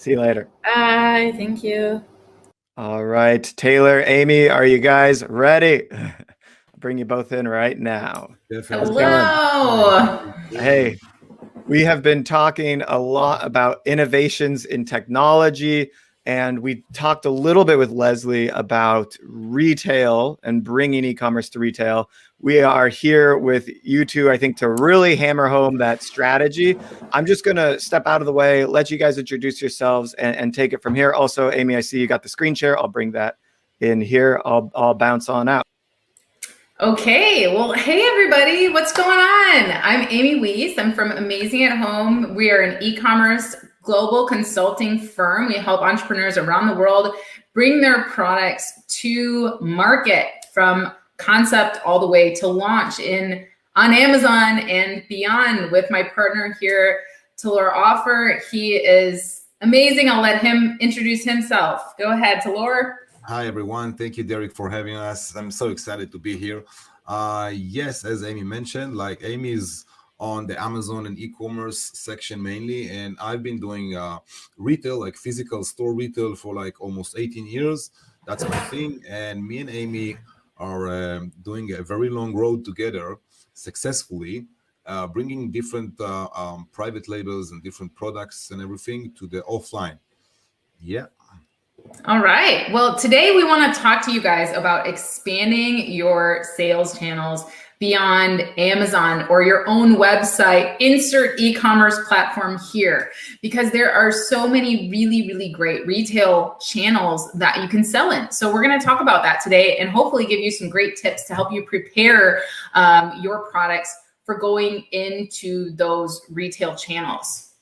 See you later. Bye. Thank you. All right, Taylor, Amy, are you guys ready? I'll bring you both in right now. Definitely. Hello. Hey, we have been talking a lot about innovations in technology, and we talked a little bit with Leslie about retail and bringing e-commerce to retail. We are here with you two, I think, to really hammer home that strategy. I'm just going to step out of the way, let you guys introduce yourselves and take it from here. Also, Amy, I see you got the screen share. I'll bring that in here. I'll bounce on out. Okay, well, hey everybody, what's going on? I'm Amy Weiss. I'm from Amazing at Home. We are an e-commerce global consulting firm. We help entrepreneurs around the world bring their products to market from concept all the way to launch on Amazon and beyond with my partner here, Talor Ofer. He is amazing. I'll let him introduce himself. Go ahead, Talor. Hi, everyone. Thank you, Derek, for having us. I'm so excited to be here. Yes, as Amy mentioned, like Amy is on the Amazon and e-commerce section mainly, and I've been doing retail, like physical store retail for like almost 18 years. That's my thing. And me and Amy are doing a very long road together successfully, bringing different private labels and different products and everything to the offline. Yeah. All right. Well, today we want to talk to you guys about expanding your sales channels beyond Amazon or your own website. Insert e-commerce platform here, because there are so many really, really great retail channels that you can sell in. So we're going to talk about that today and hopefully give you some great tips to help you prepare your products for going into those retail channels.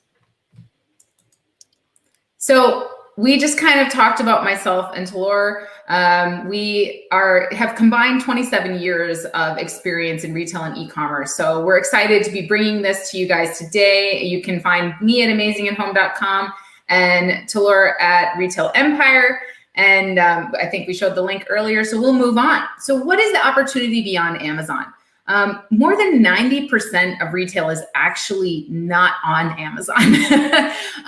So we just kind of talked about myself and Talor. We have combined 27 years of experience in retail and e-commerce. So we're excited to be bringing this to you guys today. You can find me at amazingathome.com and Talor at Retail Empire. And I think we showed the link earlier, so we'll move on. So what is the opportunity beyond Amazon? More than 90% of retail is actually not on Amazon.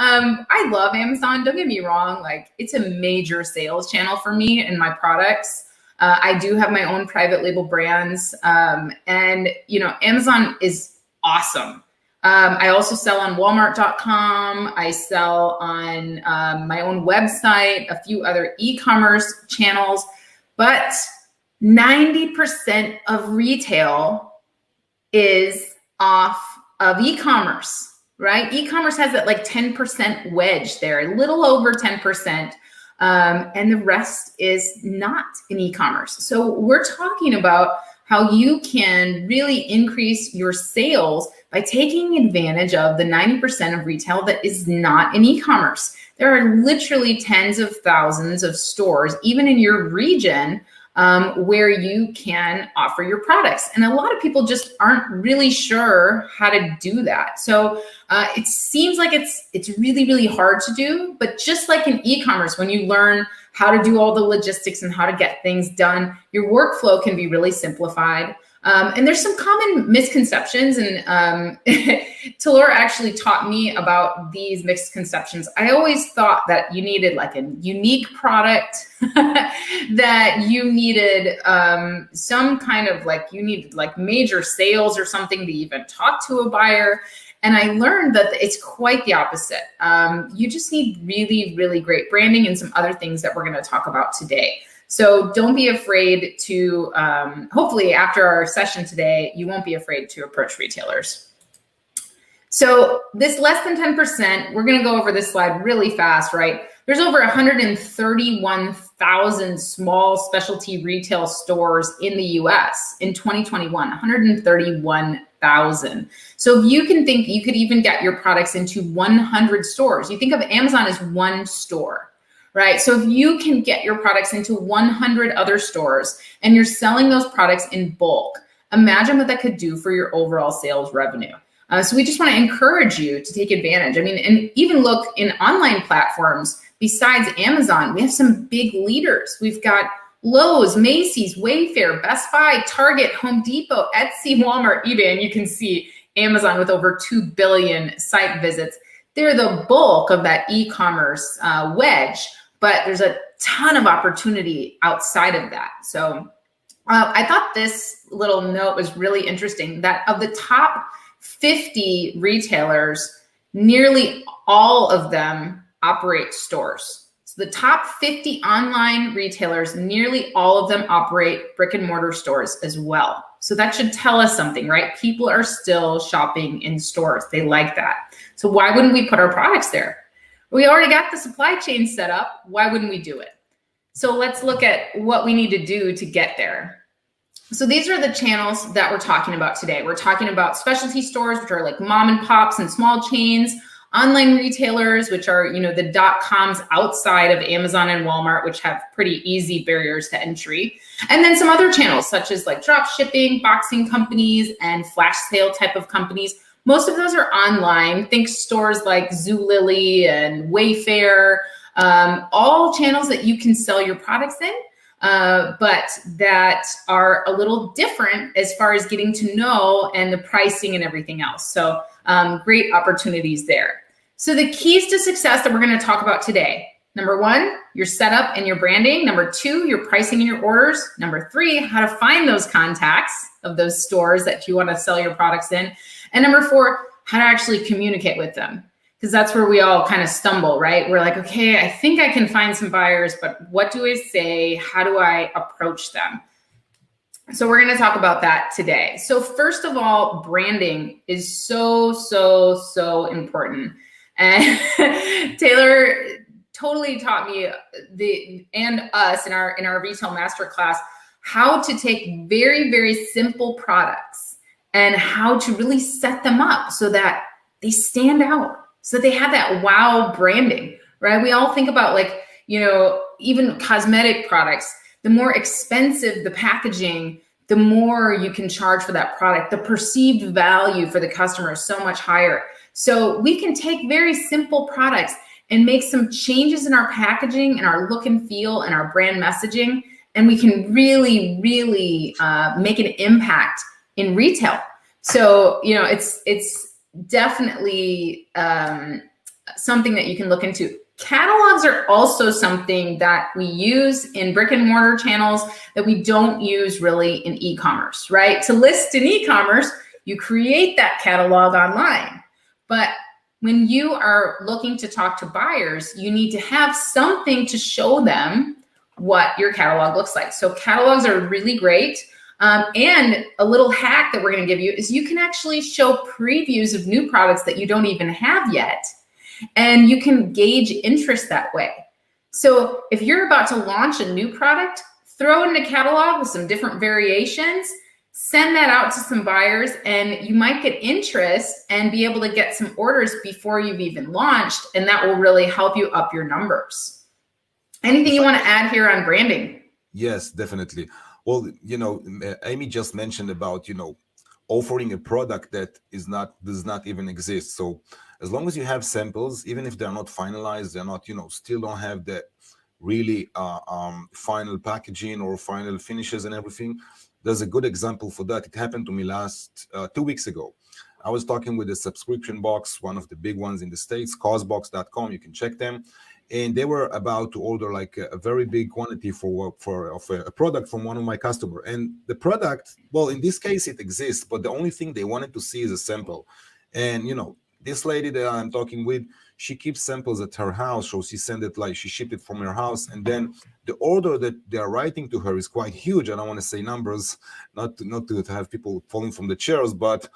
I love Amazon, don't get me wrong. Like, it's a major sales channel for me and my products. I do have my own private label brands. And you know, Amazon is awesome. I also sell on Walmart.com. I sell on my own website, a few other e-commerce channels, but 90% of retail is off of e-commerce, right? E-commerce has that like 10% wedge there, a little over 10%. And the rest is not in e-commerce. So we're talking about how you can really increase your sales by taking advantage of the 90% of retail that is not in e-commerce. There are literally tens of thousands of stores, even in your region, where you can offer your products. And a lot of people just aren't really sure how to do that. So it seems like it's really, really hard to do, but just like in e-commerce, when you learn how to do all the logistics and how to get things done, your workflow can be really simplified. And there's some common misconceptions, and Talor actually taught me about these misconceptions. I always thought that you needed like a unique product, that you needed some kind of like, you needed like major sales or something to even talk to a buyer. And I learned that it's quite the opposite. You just need really, really great branding and some other things that we're going to talk about today. So don't be afraid to, hopefully after our session today, you won't be afraid to approach retailers. So this less than 10%, we're gonna go over this slide really fast, right? There's over 131,000 small specialty retail stores in the US in 2021, 131,000. So if you can think you could even get your products into 100 stores, you think of Amazon as one store. Right? So if you can get your products into 100 other stores and you're selling those products in bulk, imagine what that could do for your overall sales revenue. So we just want to encourage you to take advantage. I mean, and even look in online platforms besides Amazon, we have some big leaders. We've got Lowe's, Macy's, Wayfair, Best Buy, Target, Home Depot, Etsy, Walmart, eBay, and you can see Amazon with over 2 billion site visits. they're the bulk of that e-commerce wedge, but there's a ton of opportunity outside of that. So I thought this little note was really interesting, that of the top 50 retailers, nearly all of them operate stores. So the top 50 online retailers, nearly all of them operate brick and mortar stores as well. So that should tell us something, right? People are still shopping in stores. They like that. So why wouldn't we put our products there? We already got the supply chain set up. Why wouldn't we do it? So let's look at what we need to do to get there. So these are the channels that we're talking about today. We're talking about specialty stores, which are like mom and pops and small chains, online retailers, which are, you know, the .coms outside of Amazon and Walmart, which have pretty easy barriers to entry. And then some other channels, such as like drop shipping, boxing companies, and flash sale type of companies. Most of those are online. Think stores like Zulily and Wayfair, all channels that you can sell your products in. But that are a little different as far as getting to know and the pricing and everything else. So great opportunities there. So the keys to success that we're going to talk about today. Number one, your setup and your branding. Number two, your pricing and your orders. Number three, how to find those contacts of those stores that you want to sell your products in. And number four, how to actually communicate with them. Because that's where we all kind of stumble, right? We're like, okay, I think I can find some buyers, but what do I say? How do I approach them? So we're going to talk about that today. So first of all, branding is so, so, so important. And Talor totally taught me and us in our retail masterclass how to take very, very simple products and how to really set them up so that they stand out. So they have that wow branding, right? We all think about, like, you know, even cosmetic products, the more expensive the packaging, the more you can charge for that product. The perceived value for the customer is so much higher. So we can take very simple products and make some changes in our packaging and our look and feel and our brand messaging. And we can really, really make an impact in retail. So, you know, it's definitely something that you can look into. Catalogs are also something that we use in brick and mortar channels that we don't use really in e-commerce, right? To list in e-commerce, you create that catalog online. But when you are looking to talk to buyers, you need to have something to show them what your catalog looks like. So catalogs are really great. And a little hack that we're going to give you is you can actually show previews of new products that you don't even have yet. And you can gauge interest that way. So if you're about to launch a new product, throw in a catalog with some different variations, send that out to some buyers, and you might get interest and be able to get some orders before you've even launched. And that will really help you up your numbers. Anything you want to add here on branding? Yes, definitely. Well, you know, Amy just mentioned about, you know, offering a product that does not even exist. So as long as you have samples, even if they're not finalized, they're not, you know, still don't have the really final packaging or final finishes and everything. There's a good example for that. It happened to me last 2 weeks ago. I was talking with a subscription box, one of the big ones in the States, cosbox.com. You can check them. And they were about to order like a very big quantity of a product from one of my customers. And the product, well, in this case, it exists, but the only thing they wanted to see is a sample. And, you know, this lady that I'm talking with, she keeps samples at her house. So she sent it, like she shipped it from her house. And then the order that they are writing to her is quite huge. I don't want to say numbers, not to have people falling from the chairs, but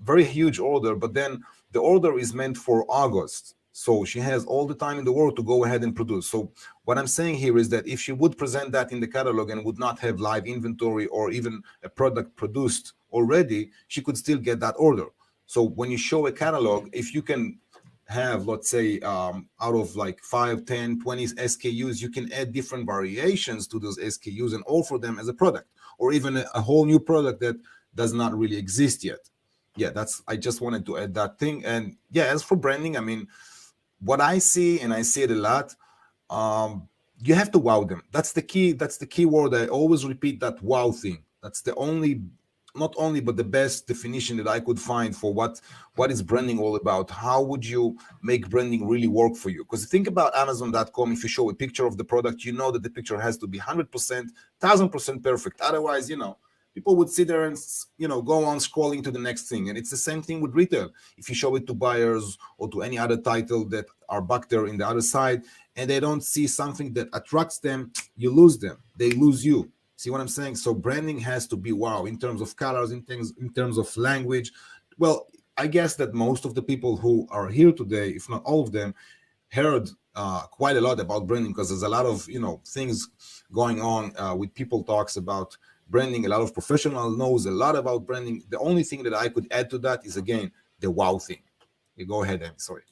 very huge order. But then the order is meant for August. So she has all the time in the world to go ahead and produce. So what I'm saying here is that if she would present that in the catalog and would not have live inventory or even a product produced already, she could still get that order. So when you show a catalog, if you can have, let's say, out of like 5, 10, 20 SKUs, you can add different variations to those SKUs and offer them as a product, or even a whole new product that does not really exist yet. Yeah, I just wanted to add that thing. And yeah, as for branding, I mean, what I see, and I see it a lot, you have to wow them. That's the key. That's the key word. I always repeat that wow thing. That's the only not only, but the best definition that I could find for what is branding all about. How would you make branding really work for you? Because think about Amazon.com. If you show a picture of the product, you know that the picture has to be 100%, 1000% perfect. Otherwise, people would sit there and, go on scrolling to the next thing. And it's the same thing with retail. If you show it to buyers or to any other title that are back there in the other side, and they don't see something that attracts them, you lose them. They lose you. See what I'm saying? So branding has to be wow in terms of colors, in terms of language. Well, I guess that most of the people who are here today, if not all of them, heard quite a lot about branding, because there's a lot of things going on with people talks about branding. A lot of professional knows a lot about branding. The only thing that I could add to that is, again, the wow thing. You go ahead, Amy. Sorry.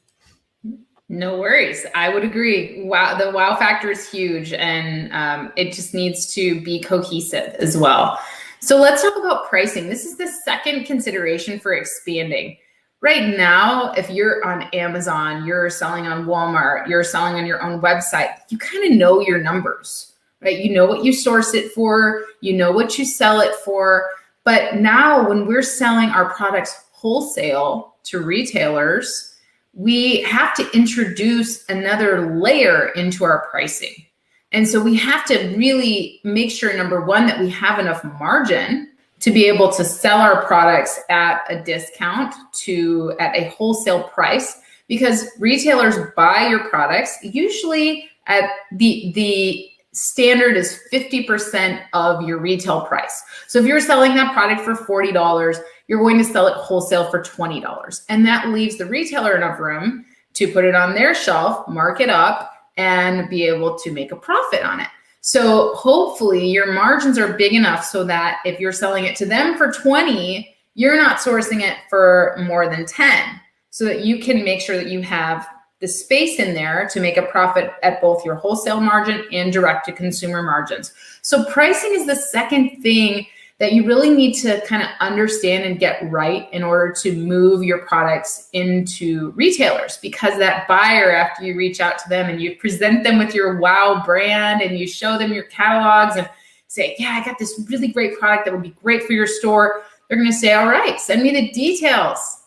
No worries. I would agree. Wow, the wow factor is huge, and it just needs to be cohesive as well. So let's talk about pricing. This is the second consideration for expanding. Right now, if you're on Amazon, you're selling on Walmart, you're selling on your own website, you kind of know your numbers, right? You know what you source it for, you know what you sell it for. But now when we're selling our products wholesale to retailers, we have to introduce another layer into our pricing. And so we have to really make sure, number one, that we have enough margin to be able to sell our products at a discount at a wholesale price, because retailers buy your products usually at the standard is 50% of your retail price. So if you're selling that product for $40, you're going to sell it wholesale for $20. And that leaves the retailer enough room to put it on their shelf, mark it up, and be able to make a profit on it. So hopefully your margins are big enough so that if you're selling it to them for 20, you're not sourcing it for more than 10, so that you can make sure that you have the space in there to make a profit at both your wholesale margin and direct to consumer margins. So pricing is the second thing that you really need to kind of understand and get right in order to move your products into retailers, because that buyer, after you reach out to them and you present them with your wow brand and you show them your catalogs and say, yeah, I got this really great product that would be great for your store, they're going to say, all right, send me the details.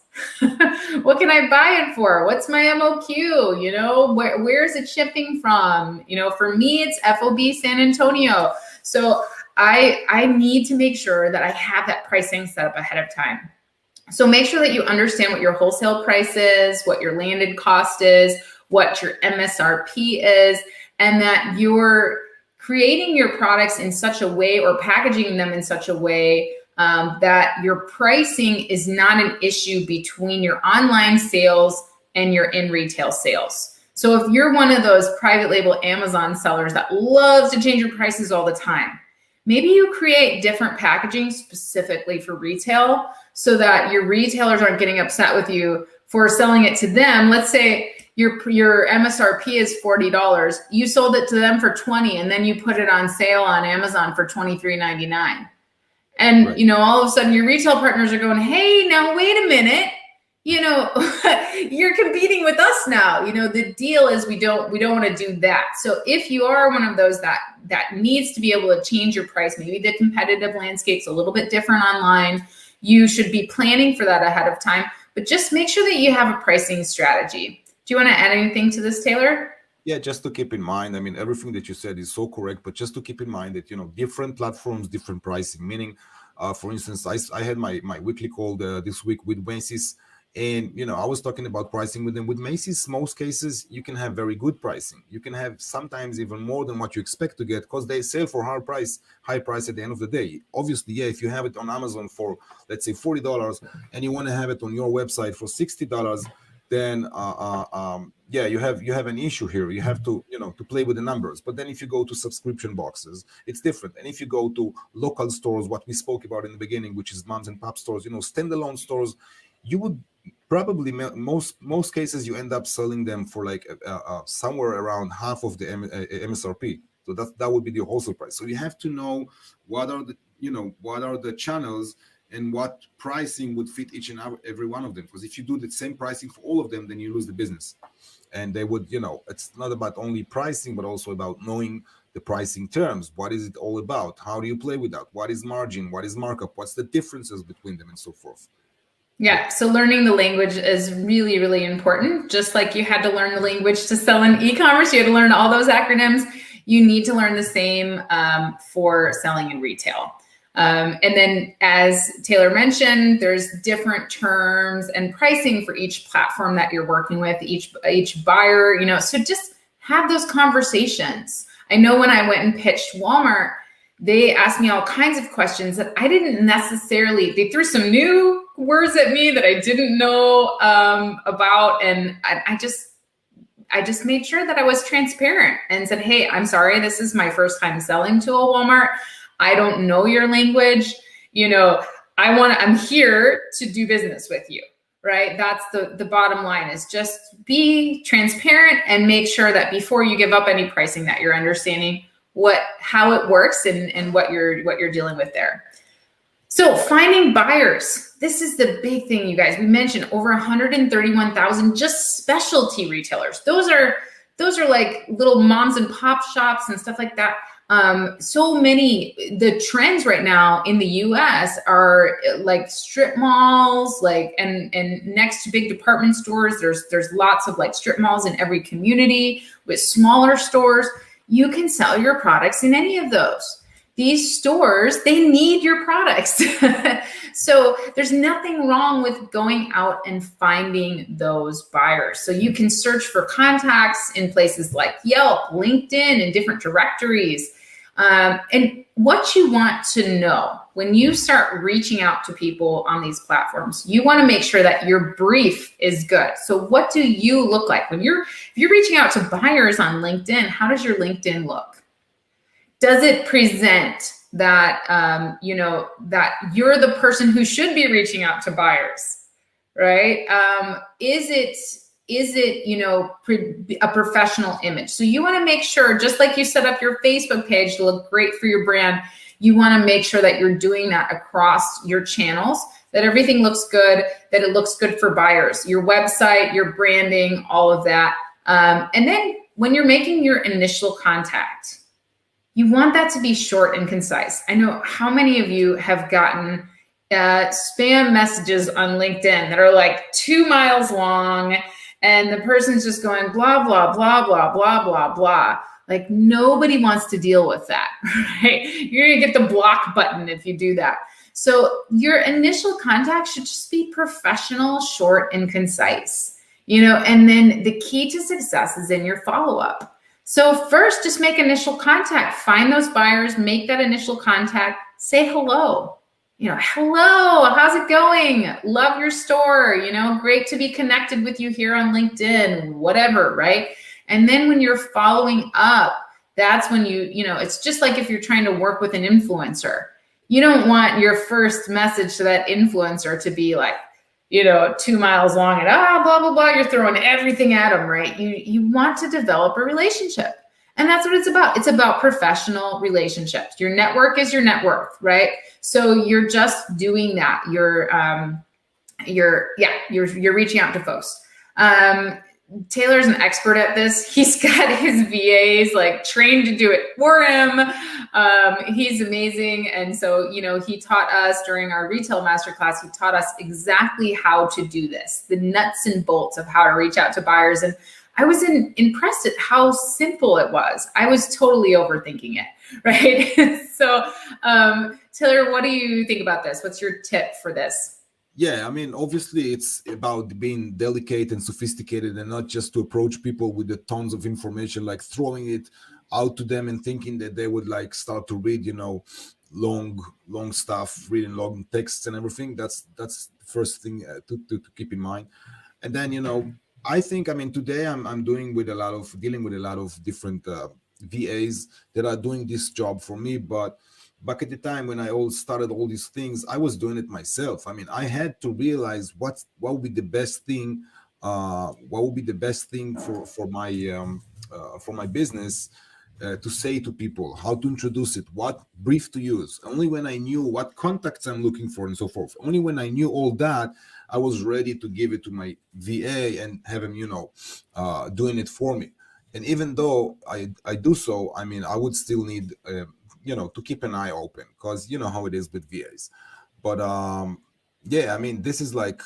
What can I buy it for? What's my MOQ? Where's it shipping from? For me, it's FOB San Antonio. So I need to make sure that I have that pricing set up ahead of time. So make sure that you understand what your wholesale price is, what your landed cost is, what your MSRP is, and that you're creating your products in such a way or packaging them in such a way that your pricing is not an issue between your online sales and your in-retail sales. So if you're one of those private label Amazon sellers that loves to change your prices all the time, maybe you create different packaging specifically for retail so that your retailers aren't getting upset with you for selling it to them. Let's say your MSRP is $40. You sold it to them for $20, and then you put it on sale on Amazon for $23.99. And, right. All of a sudden your retail partners are going, hey, now wait a minute, you're competing with us now. The deal is we don't want to do that. So if you are one of those that needs to be able to change your price, maybe the competitive landscape's a little bit different online, you should be planning for that ahead of time, but just make sure that you have a pricing strategy. Do you want to add anything to this, Talor? Yeah, just to keep in mind, I mean, everything that you said is so correct, but just to keep in mind that, different platforms, different pricing, meaning, for instance, I had my weekly call this week with Macy's, and, I was talking about pricing with them. With Macy's, most cases, you can have very good pricing. You can have sometimes even more than what you expect to get, because they sell for high price at the end of the day. Obviously, yeah, if you have it on Amazon for, let's say, $40 and you want to have it on your website for $60, then yeah, you have an issue here. You have to to play with the numbers. But then if you go to subscription boxes, it's different. And if you go to local stores, what we spoke about in the beginning, which is moms and pop stores, standalone stores, you would probably most cases you end up selling them for like somewhere around half of the MSRP. So that would be the wholesale price. So you have to know what are the channels and what pricing would fit each and every one of them. Because if you do the same pricing for all of them, then you lose the business. And they would, it's not about only pricing, but also about knowing the pricing terms. What is it all about? How do you play with that? What is margin? What is markup? What's the differences between them, and so forth? Yeah, so learning the language is really, really important. Just like you had to learn the language to sell in e-commerce, you had to learn all those acronyms. You need to learn the same for selling in retail. And then, as Talor mentioned, there's different terms and pricing for each platform that you're working with, each buyer, so just have those conversations. I know when I went and pitched Walmart, they asked me all kinds of questions that I didn't necessarily, they threw some new words at me that I didn't know about. And I just made sure that I was transparent and said, hey, I'm sorry, this is my first time selling to a Walmart. I don't know your language. I'm here to do business with you, right? That's the bottom line, is just be transparent and make sure that before you give up any pricing that you're understanding how it works and what you're dealing with there. So finding buyers, this is the big thing, you guys. We mentioned over 131,000 just specialty retailers. Those are like little moms and pop shops and stuff like that. So many, the trends right now in the US are like strip malls, and next to big department stores, there's lots of like strip malls in every community with smaller stores. You can sell your products in any of those. These stores, they need your products. So there's nothing wrong with going out and finding those buyers. So you can search for contacts in places like Yelp, LinkedIn, and different directories. And what you want to know when you start reaching out to people on these platforms, you want to make sure that your brief is good. So what do you look like when if you're reaching out to buyers on LinkedIn? How does your LinkedIn look? Does it present that, that you're the person who should be reaching out to buyers, right? Is it a professional image? So you want to make sure, just like you set up your Facebook page to look great for your brand, you want to make sure that you're doing that across your channels, that everything looks good, that it looks good for buyers, your website, your branding, all of that. And then when you're making your initial contact, you want that to be short and concise. I know how many of you have gotten spam messages on LinkedIn that are like 2 miles long, and the person's just going blah, blah, blah, blah, blah, blah, blah. Like, nobody wants to deal with that, right? You're gonna get the block button if you do that. So your initial contact should just be professional, short, and concise, and then the key to success is in your follow-up. So first, just make initial contact, find those buyers, make that initial contact, say hello. Hello, how's it going? Love your store, great to be connected with you here on LinkedIn, whatever, right? And then when you're following up, that's when it's just like if you're trying to work with an influencer. You don't want your first message to that influencer to be like, 2 miles long and blah, blah, blah. You're throwing everything at them, right? You want to develop a relationship. And that's what it's about. It's about professional relationships. Your network is your net worth, right? So you're just doing that. You're reaching out to folks. Taylor's an expert at this. He's got his VAs like trained to do it for him. He's amazing. And so, he taught us during our retail masterclass, he taught us exactly how to do this, the nuts and bolts of how to reach out to buyers. And I was impressed at how simple it was. I was totally overthinking it, right? So, Talor, what do you think about this? What's your tip for this? Yeah, I mean, obviously it's about being delicate and sophisticated and not just to approach people with the tons of information, like throwing it out to them and thinking that they would like start to read, long stuff, reading long texts and everything. That's the first thing to keep in mind. And then, I think, today I'm dealing with a lot of different VAs that are doing this job for me, but back at the time when I started all these things, I was doing it myself. I had to realize what would be the best thing, for my business to say to people, how to introduce it, what brief to use. Only when I knew what contacts I'm looking for and so forth. Only when I knew all that, I was ready to give it to my VA and have him, doing it for me. And even though I do so, I mean, I would still need, to keep an eye open, because you know how it is with VAs. But yeah, I mean, this is like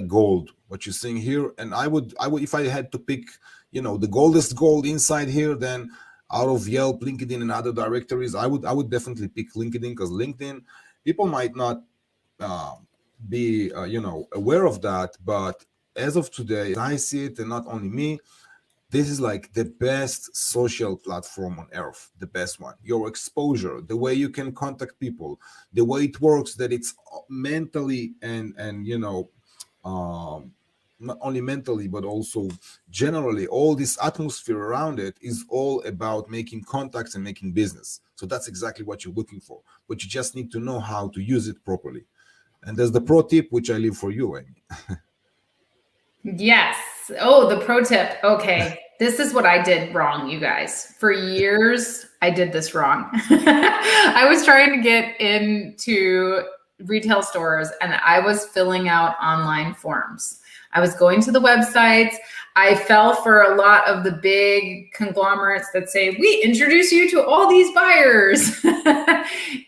gold, what you're seeing here. And I would, if I had to pick, the goldest gold inside here, then out of Yelp, LinkedIn, and other directories, I would definitely pick LinkedIn, because LinkedIn, people might not be aware of that, but as of today, I see it, and not only me, this is like the best social platform on earth, the best one. Your exposure, the way you can contact people, the way it works, that it's mentally and not only mentally, but also generally, all this atmosphere around it is all about making contacts and making business. So that's exactly what you're looking for, but you just need to know how to use it properly. And there's the pro tip, which I leave for you, Amy. Yes. Oh, the pro tip. Okay. This is what I did wrong, you guys. For years, I did this wrong. I was trying to get into retail stores and I was filling out online forms. I was going to the websites. I fell for a lot of the big conglomerates that say, we introduce you to all these buyers.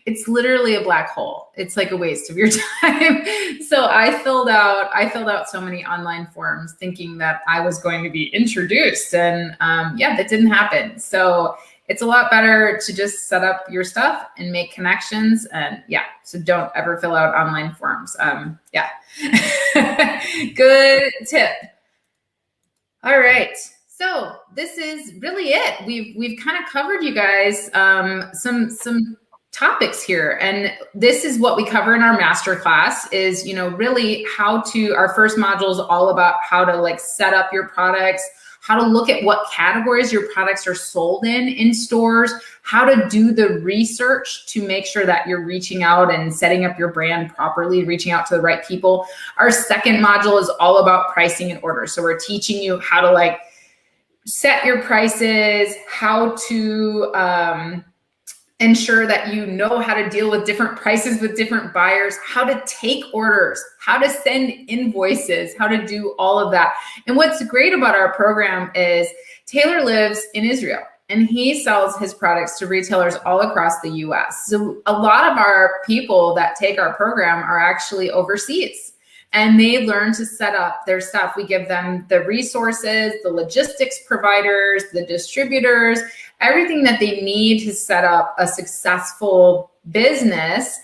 It's literally a black hole. It's like a waste of your time. So I filled out so many online forms thinking that I was going to be introduced. And that didn't happen. So it's a lot better to just set up your stuff and make connections. And so don't ever fill out online forms. Good tip. All right. So this is really it. We've kind of covered, you guys, some topics here. And this is what we cover in our masterclass is, really how to, our first module is all about how to like set up your products, how to look at what categories your products are sold in stores, how to do the research to make sure that you're reaching out and setting up your brand properly, reaching out to the right people. Our second module is all about pricing and orders. So we're teaching you how to like set your prices, how to ensure that you know how to deal with different prices with different buyers, how to take orders, how to send invoices, how to do all of that. And what's great about our program is Talor lives in Israel and he sells his products to retailers all across the US. So a lot of our people that take our program are actually overseas and they learn to set up their stuff. We give them the resources, the logistics providers, the distributors, everything that they need to set up a successful business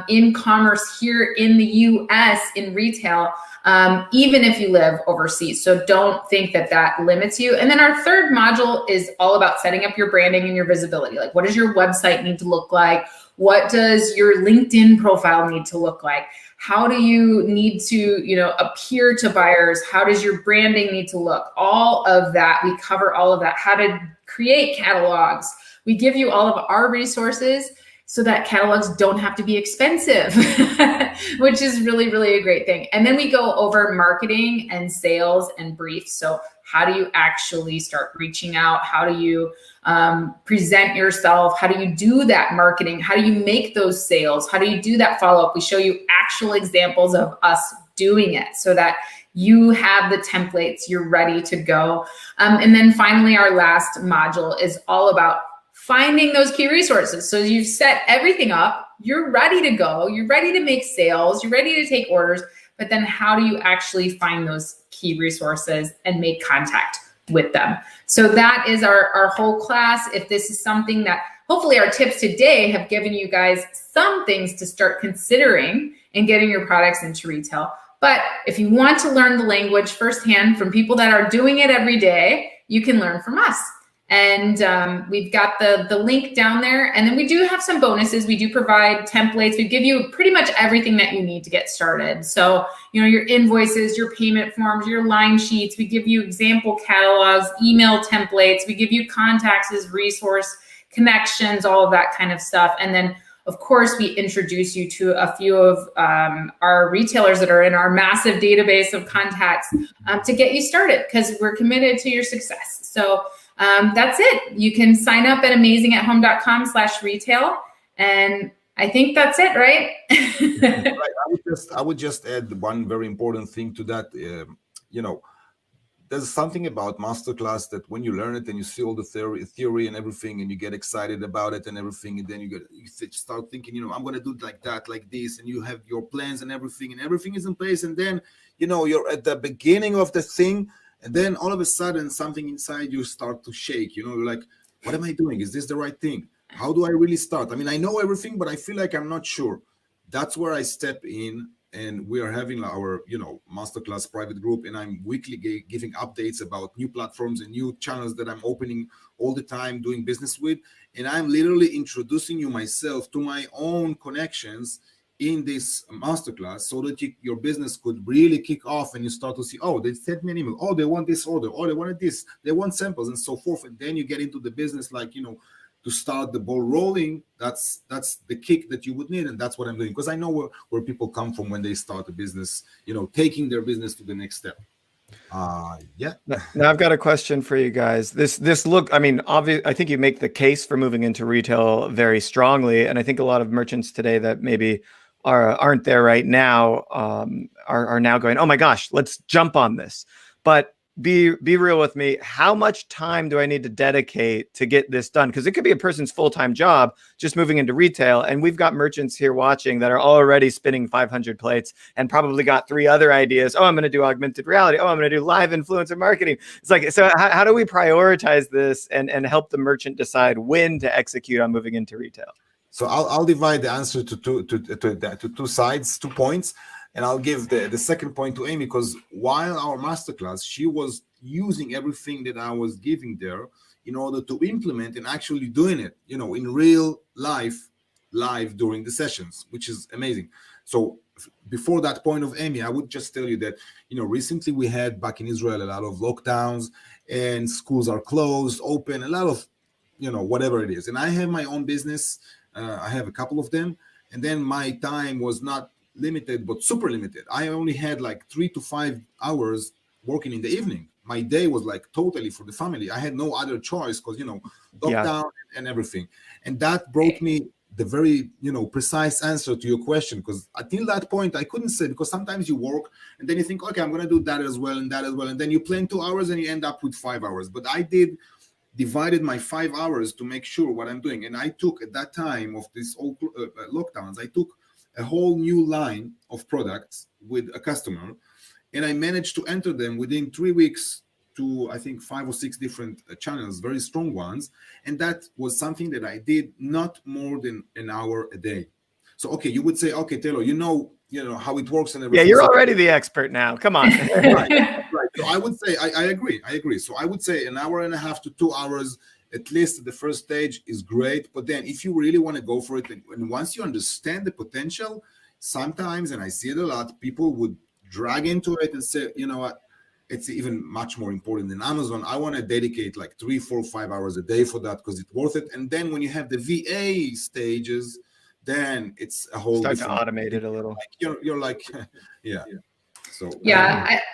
in commerce here in the US in retail, even if you live overseas. So don't think that that limits you. And then our third module is all about setting up your branding and your visibility. Like, what does your website need to look like? What does your LinkedIn profile need to look like? How do you need to, appear to buyers? How does your branding need to look? All of that, we cover all of that. How to create catalogs. We give you all of our resources so that catalogs don't have to be expensive, which is really, really a great thing. And then we go over marketing and sales and briefs. So how do you actually start reaching out? How do you present yourself? How do you do that marketing? How do you make those sales? How do you do that follow-up? We show you actual examples of us doing it so that you have the templates, you're ready to go. And then finally, our last module is all about finding those key resources. So you've set everything up, you're ready to go, you're ready to make sales, you're ready to take orders, but then how do you actually find those key resources and make contact with them? So that is our whole class. If this is something that hopefully our tips today have given you guys some things to start considering in getting your products into retail. But if you want to learn the language firsthand from people that are doing it every day, you can learn from us. And we've got the link down there. And then we do have some bonuses. We do provide templates. We give you pretty much everything that you need to get started. So, your invoices, your payment forms, your line sheets. We give you example catalogs, email templates. We give you contacts as resource connections, all of that kind of stuff. And then, of course, we introduce you to a few of our retailers that are in our massive database of contacts to get you started because we're committed to your success. So that's it. You can sign up at amazingathome.com/retail. And I think that's it, right? Right. I would just add one very important thing to that. there's something about masterclass that when you learn it and you see all the theory and everything, and you get excited about it and everything, and then you start thinking, you know, I'm going to do it like that, like this, and you have your plans and everything is in place, and then, you know, you're at the beginning of the thing, and then all of a sudden something inside you start to shake. You know, you're like, what am I doing? Is this the right thing? How do I really start? I mean, I know everything, but I feel like I'm not sure. That's where I step in. And we are having our, you know, masterclass private group, and I'm weekly giving updates about new platforms and new channels that I'm opening all the time, doing business with. And I'm literally introducing you myself to my own connections in this masterclass, so that your business could really kick off, and you start to see, oh, they sent me an email, oh, they want this order, oh, they wanted this, they want samples, and so forth. And then you get into the business, like, you know, to start the ball rolling. That's the kick that you would need, and that's what I'm doing, because I know where people come from when they start a business, you know, taking their business to the next step. Yeah. Now I've got a question for you guys. This look, I mean, I think you make the case for moving into retail very strongly, and I think a lot of merchants today that maybe aren't there right now are now going, oh my gosh, let's jump on this. But be real with me. How much time do I need to dedicate to get this done? Because it could be a person's full-time job just moving into retail. And we've got merchants here watching that are already spinning 500 plates and probably got 3 other ideas. Oh, I'm going to do augmented reality. Oh, I'm going to do live influencer marketing. It's like, so how do we prioritize this and help the merchant decide when to execute on moving into retail? So I'll divide the answer to two sides, 2 points. And I'll give the second point to Amy, because while our masterclass, she was using everything that I was giving there in order to implement and actually doing it, you know, in real life, live during the sessions, which is amazing. So before that point of Amy, I would just tell you that, you know, recently we had back in Israel a lot of lockdowns, and schools are closed, open, a lot of, you know, whatever it is. And I have my own business. I have a couple of them. And then my time was not limited, but super limited. I only had like 3 to 5 hours working in the evening. My day was like totally for the family. I had no other choice, because, you know, lockdown and everything. And that brought me the very, you know, precise answer to your question, because until that point I couldn't say, because sometimes you work and then you think, okay, I'm going to do that as well and that as well, and then you plan 2 hours and you end up with 5 hours. But I divided my 5 hours to make sure what I'm doing. And I took, at that time of this old lockdowns, I took a whole new line of products with a customer, and I managed to enter them within 3 weeks to, I think, 5 or 6 different channels, very strong ones. And that was something that I did not more than an hour a day. So, okay, you would say, okay, Talor, you know how it works and everything. Yeah, you're already the expert now. Come on. Right. So I would say, I agree. So I would say an hour and a half to 2 hours, at least at the first stage, is great. But then if you really want to go for it, and once you understand the potential, sometimes, and I see it a lot, people would drag into it and say, you know what, it's even much more important than Amazon. I want to dedicate like 3, 4, 5 hours a day for that, because it's worth it. And then when you have the VA stages, then it's a whole start to automate it a little. Like you're like, yeah. So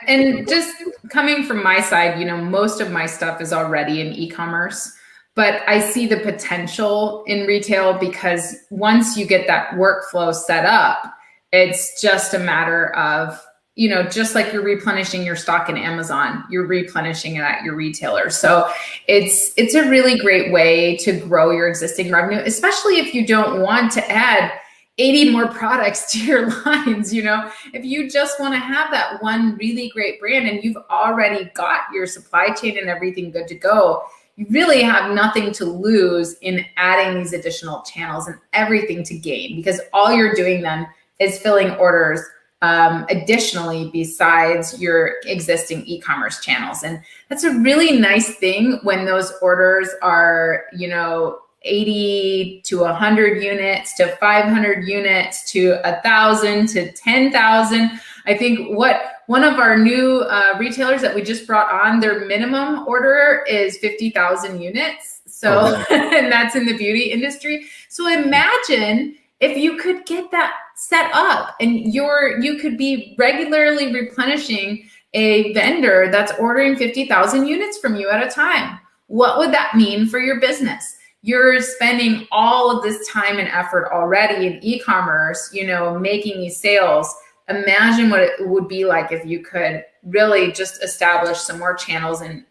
and just coming from my side, you know, most of my stuff is already in e-commerce, but I see the potential in retail, because once you get that workflow set up, it's just a matter of, you know, just like you're replenishing your stock in Amazon, you're replenishing it at your retailer. So it's a really great way to grow your existing revenue, especially if you don't want to add 80 more products to your lines. You know, if you just want to have that one really great brand and you've already got your supply chain and everything good to go, you really have nothing to lose in adding these additional channels and everything to gain, because all you're doing then is filling orders additionally besides your existing e-commerce channels. And that's a really nice thing when those orders are, you know, 80 to 100 units to 500 units to 1,000 to 10,000. I think one of our new retailers that we just brought on, their minimum order is 50,000 units. So, and that's in the beauty industry. So imagine if you could get that set up and you could be regularly replenishing a vendor that's ordering 50,000 units from you at a time. What would that mean for your business? You're spending all of this time and effort already in e-commerce, you know, making these sales. imagine what it would be like if you could really just establish some more channels, and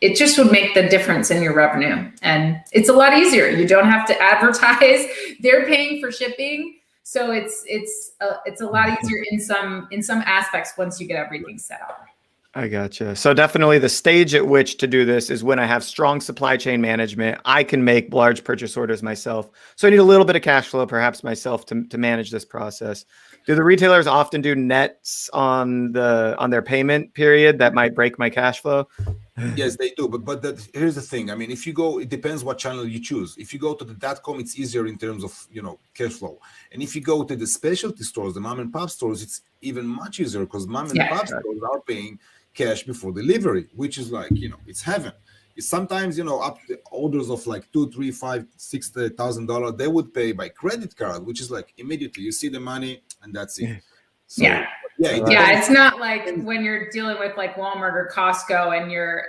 it just would make the difference in your revenue. And it's a lot easier. You don't have to advertise. They're paying for shipping. So it's a lot easier in some aspects once you get everything set up. I gotcha. So definitely the stage at which to do this is when I have strong supply chain management. I can make large purchase orders myself. So I need a little bit of cash flow, perhaps myself, to manage this process. Do the retailers often do nets on their payment period that might break my cash flow? Yes, they do. But here's the thing. I mean, if you go, it depends what channel you choose. If you go to the .com, it's easier in terms of, cash flow. And if you go to the specialty stores, the mom and pop stores, it's even much easier because mom and pop stores are paying cash before delivery, which is like, it's heaven. It's sometimes, up to orders of like $2,000, $3,000, $5,000, $6,000, they would pay by credit card, which is like immediately you see the money and that's it. So, it's not like when you're dealing with like Walmart or Costco and you're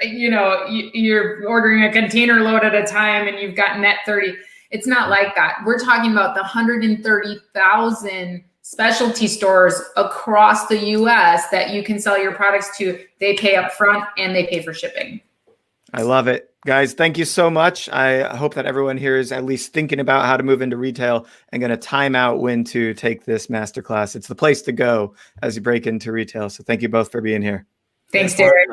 ordering a container load at a time and you've got net 30. It's not like that. We're talking about the 130,000 specialty stores across the US that you can sell your products to. They pay up front and they pay for shipping. I love it. Guys, thank you so much. I hope that everyone here is at least thinking about how to move into retail and going to time out when to take this masterclass. It's the place to go as you break into retail. So thank you both for being here. Thanks, Derek.